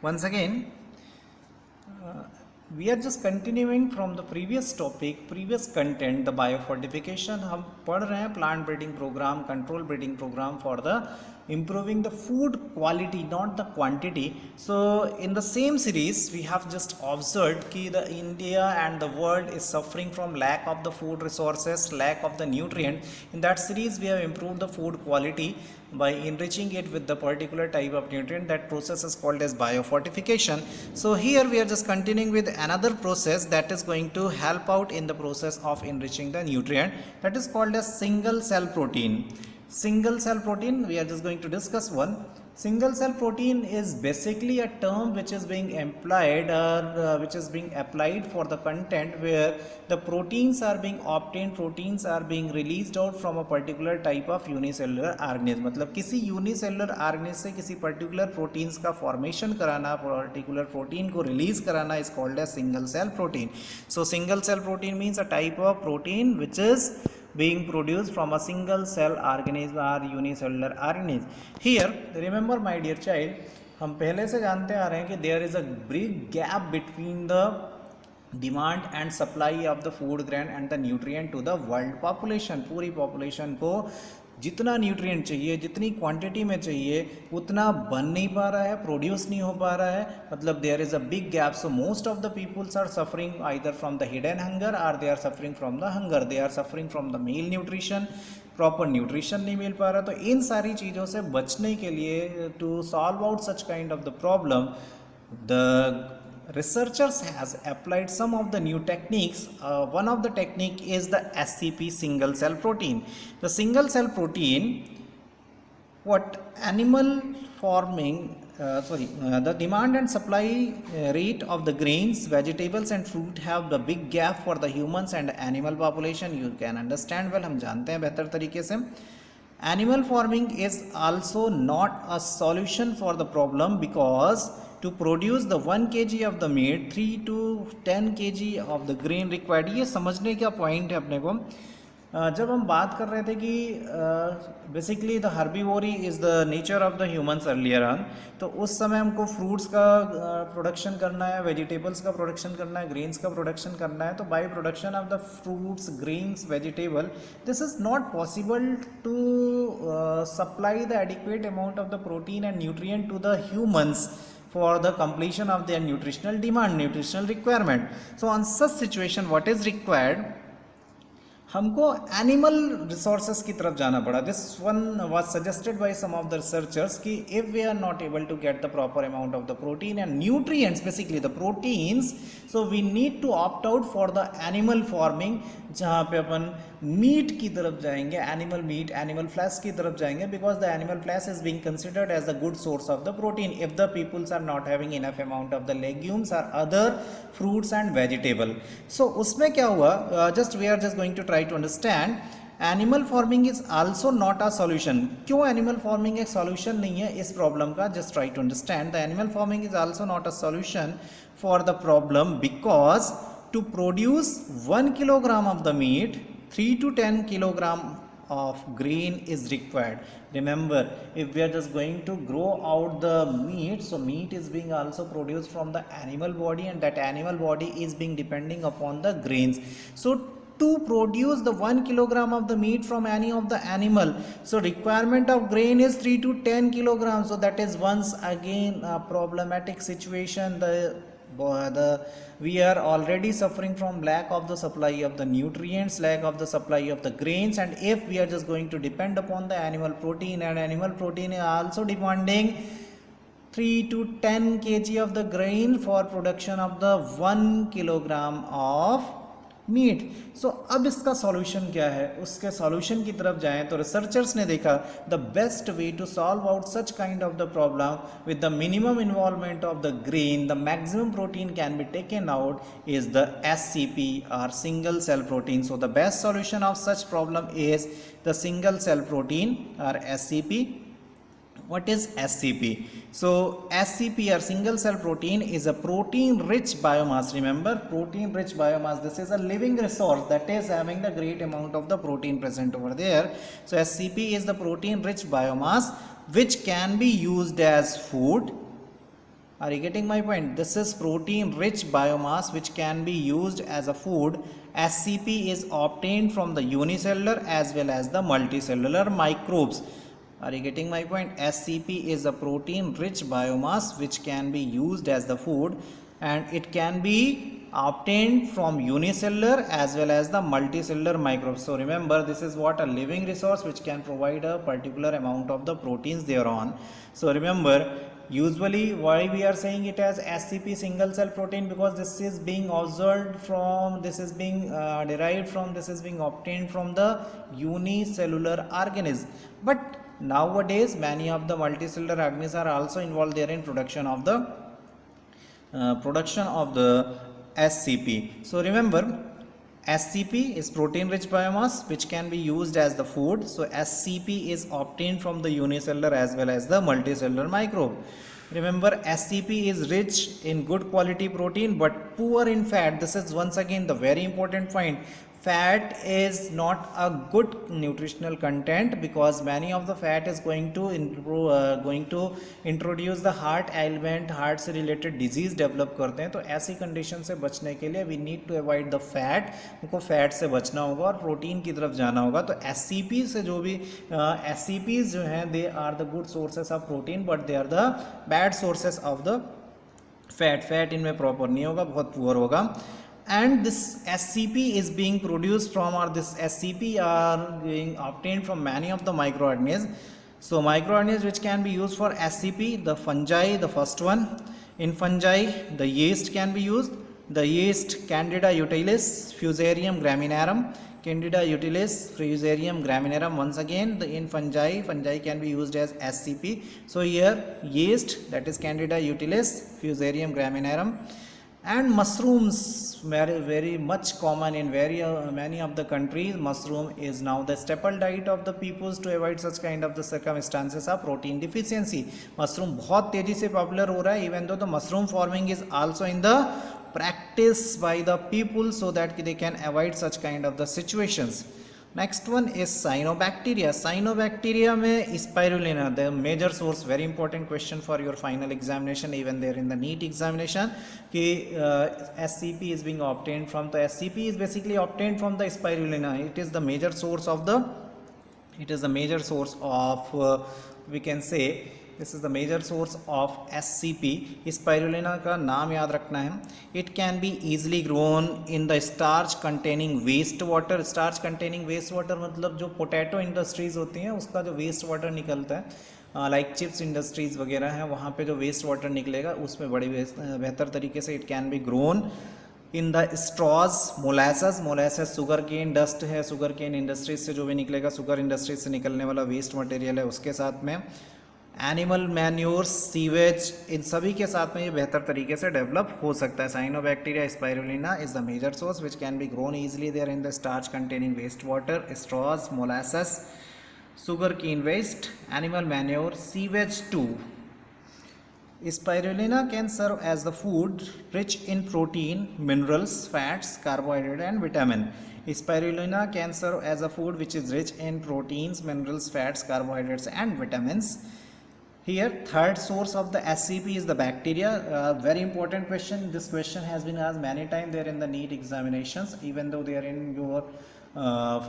Once again, we are just continuing from the previous topic, previous content, the biofortification. हम पढ़ रहे हैं plant breeding program, control breeding program for the improving the food quality, not the quantity. So in the same series, we have just observed कि the India and the world is suffering from lack of the food resources, lack of the nutrient. In that series, we have improved the food quality by enriching it with the particular type of nutrient. That process is called as biofortification. So here we are just continuing with another process that is going to help out in the process of enriching the nutrient, that is called as single cell protein. Single cell protein, we are just going to discuss one. Single cell protein is basically a term which is being applied which is being applied for the content where the proteins are being obtained, proteins are being released out from a particular type of unicellular organism. मतलब किसी unicellular organism से किसी particular proteins का formation कराना, particular protein को release कराना is called as single cell protein. So single cell protein means a type of protein which is being produced from a single cell organism or unicellular organism. Here remember my dear child, हम पहले से जानते आ रहे हैं कि there is a big gap between the demand and supply of the food grain and the nutrient to the world population. पूरी population को जितना न्यूट्रिएंट चाहिए, जितनी क्वांटिटी में चाहिए, उतना बन नहीं पा रहा है, प्रोड्यूस नहीं हो पा रहा है. मतलब there is a big gap. So most of the peoples are suffering either from the hidden hunger और they are suffering from the hunger. They are suffering from the malnutrition. Proper nutrition नहीं मिल पा रहा. तो इन सारी चीज़ों से बचने के लिए, to solve out such kind of the problem, the researchers has applied some of the new techniques. One of the technique is the SCP, single cell protein. The single cell protein, what animal forming the demand and supply rate of the grains, vegetables and fruit have the big gap for the humans and animal population. You can understand well, हम जानते हैं बेहतर तरीके से. Animal farming is also not a solution for the problem because to produce the 1 kg of the meat, 3 to 10 kg of the grain required. ये समझने का point है अपने को. जब हम बात कर रहे थे कि basically the herbivory is the nature of the humans earlier on, तो उस समय हमको फ्रूट्स का प्रोडक्शन करना है, वेजिटेबल्स का प्रोडक्शन करना है, ग्रेन्स का प्रोडक्शन करना है. तो by production of the fruits, grains, vegetable, this is not possible to supply the adequate amount of the protein and nutrient to the humans for the completion of their nutritional demand, nutritional requirement. So on such situation, what is required? हमको animal resources की तरफ जाना पड़ा. This one was suggested by some of the researchers कि if we are not able to get the proper amount of the protein and nutrients, basically the proteins, so we need to opt out for the animal farming, जहाँ पे अपन meet की तरफ जाएंगे, animal meet, animal flash की तरफ जाएंगे, because the animal flesh is being considered as the good source of the protein if the peoples are not having enough amount of the legumes और other fruits and vegetable. So उसमें क्या हुआ, just we are just going to try to understand. Animal farming is also not a solution. क्यों animal farming एक solution नहीं है इस problem का? Just try to understand. The animal farming is also not a solution for the problem because to produce 1 kilogram of the meat, 3 to 10 kilogram of grain is required. Remember, if we are just going to grow out the meat, so meat is being also produced from the animal body, and that animal body is being depending upon the grains. So to produce the 1 kilogram of the meat from any of the animal, so requirement of grain is 3 to 10 kilograms. So that is once again a problematic situation. We are already suffering from lack of the supply of the nutrients, lack of the supply of the grains, and if we are just going to depend upon the animal protein, and animal protein is also demanding 3 to 10 kg of the grain for production of the 1 kilogram of meat. So अब इसका solution क्या है, उसके solution की तरफ जाएं तो researchers ने देखा the best way to solve out such kind of the problem with the minimum involvement of the grain, the maximum protein can be taken out is the SCP or single cell protein. So the best solution of such problem is the single cell protein or SCP. What is SCP? So SCP or single cell protein is a protein rich biomass. Remember, protein rich biomass, this is a living resource that is having the great amount of the protein present over there. So SCP is the protein rich biomass which can be used as food Are you getting my point? This is protein rich biomass which can be used as a food. SCP is obtained from the unicellular as well as the multicellular microbes. Are you getting my point? SCP is a protein rich biomass which can be used as the food, and it can be obtained from unicellular as well as the multicellular microbes. So remember, this is what a living resource which can provide a particular amount of the proteins thereon. So remember, usually why we are saying it as SCP, single cell protein, because this is being observed from, this is being derived from, this is being obtained from the unicellular organism. But nowadays many of the multicellular organisms are also involved there in production of the SCP. So remember, SCP is protein rich biomass which can be used as the food. So SCP is obtained from the unicellular as well as the multicellular microbe. Remember, SCP is rich in good quality protein but poor in fat. This is once again the very important point. Fat is not a good nutritional content, because many of the fat is going to introduce the heart ailment, heart से related disease develop करते हैं. तो ऐसी condition से बचने के लिए we need to avoid the fat. उनको fat से बचना होगा और प्रोटीन की तरफ जाना होगा. तो SCP से जो भी SCPs जो हैं, they are the good sources of protein but they are the bad sources of the fat. Fat इनमें proper नहीं होगा, बहुत poor होगा. And this SCP is being produced from, or this SCP are being obtained from many of the microorganisms. So microorganisms which can be used for SCP, the fungi, the first one. In fungi, the yeast can be used. The yeast Candida utilis, Fusarium graminearum. Candida utilis, Fusarium graminearum. Once again, in fungi can be used as SCP. So here yeast, that is Candida utilis, Fusarium graminearum. And mushrooms, very much common in many of the countries. Mushroom is now the staple diet of the peoples to avoid such kind of the circumstances of protein deficiency. Mushroom बहुत तेजी से popular हो रहा है, even though the mushroom farming is also in the practice by the people so that they can avoid such kind of the situations. Next one is cyanobacteria. Cyanobacteria में spirulina, the major source, very important question for your final examination, even there in the NEET examination, कि SCP is being obtained from, the SCP is basically obtained from the spirulina. It is the major source of we can say, this is the major source of SCP. Spirulina का नाम याद रखना है. It can be easily grown in the starch containing waste water. Starch containing waste water मतलब जो potato industries होती हैं उसका जो वेस्ट वाटर निकलता है, लाइक चिप्स इंडस्ट्रीज वगैरह हैं, वहाँ पे जो वेस्ट वाटर निकलेगा उसमें बड़ी बेहतर तरीके से it can be grown in the straws. Molasses sugar cane dust है, शुगर केन इंडस्ट्रीज से जो भी निकलेगा, शुगर इंडस्ट्रीज से निकलने वाला वेस्ट मटेरियल है, उसके साथ में एनिमल मैन्योर्स, सीवेज, इन सभी के साथ में ये बेहतर तरीके से डेवलप हो सकता है. Cyanobacteria spirulina is the major source which can be grown easily there in the starch containing waste water, straws, molasses, sugar cane waste, animal manure, sewage too. Spirulina can serve as the food rich in protein, minerals, fats, carbohydrate and vitamin. Spirulina can serve as a food which is rich in proteins, minerals, fats, carbohydrates and vitamins. Here third source of the SCP is the bacteria. Very important question. This question has been asked many times there in the NEET examinations, even though they are in your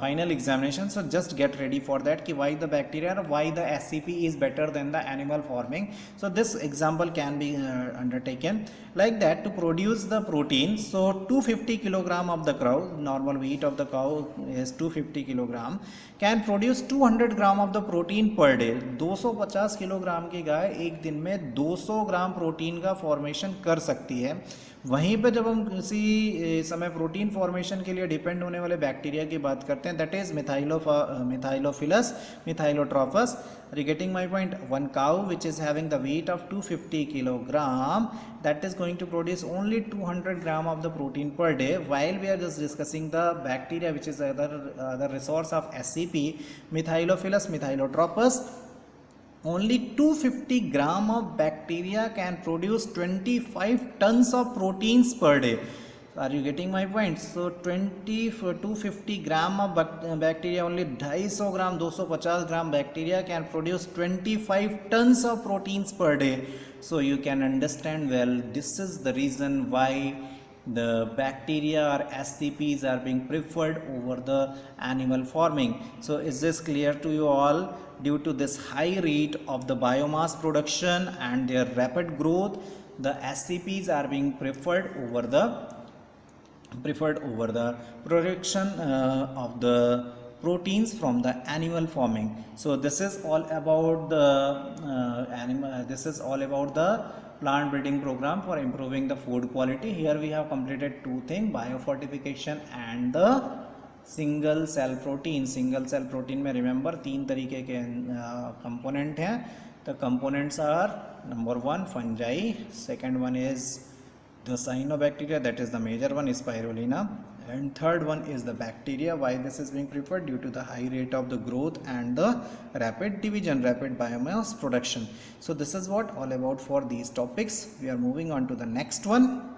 final examination. So just get ready for that, why the bacteria, why the SCP is better than the animal farming. So this example can be undertaken like that. To produce the protein, so 250 kilogram of the cow, normal weight of the cow is 250 kilogram, can produce 200 gram of the protein per day. 250 kilogram की गाय एक दिन में 200 gram protein का formation कर सकती है. वहीं पे जब हम किसी समय प्रोटीन फॉर्मेशन के लिए डिपेंड होने वाले बैक्टीरिया की बात करते हैं, that is Methylophilus methylotrophus. Are you getting my point? One cow which is having the weight of 250 kilogram, that is going to produce only 200 gram of the protein per day. While we are just discussing the bacteria which is the resource of SCP, Methylophilus methylotropus, only 250 gram of bacteria can produce 25 tons of proteins per day. Are you getting my point? So 20 for 250 gram of bacteria, only 250 gram, 250 gram bacteria can produce 25 tons of proteins per day. So you can understand well, this is the reason why the bacteria or SCPs are being preferred over the animal farming. So is this clear to you all? Due to this high rate of the biomass production and their rapid growth, the SCPs are being preferred over the production of the proteins from the animal farming. So this is all about the this is all about the plant breeding program for improving the food quality. Here we have completed two things, biofortification and the single cell protein में remember 3 तरीके के component हैं. The components are number 1 fungi, second one is the cyanobacteria, that is the major one, is spirulina, and third one is the bacteria. Why this is being preferred? Due to the high rate of the growth and the rapid division, rapid biomass production. So this is what all about for these topics. We are moving on to the next one.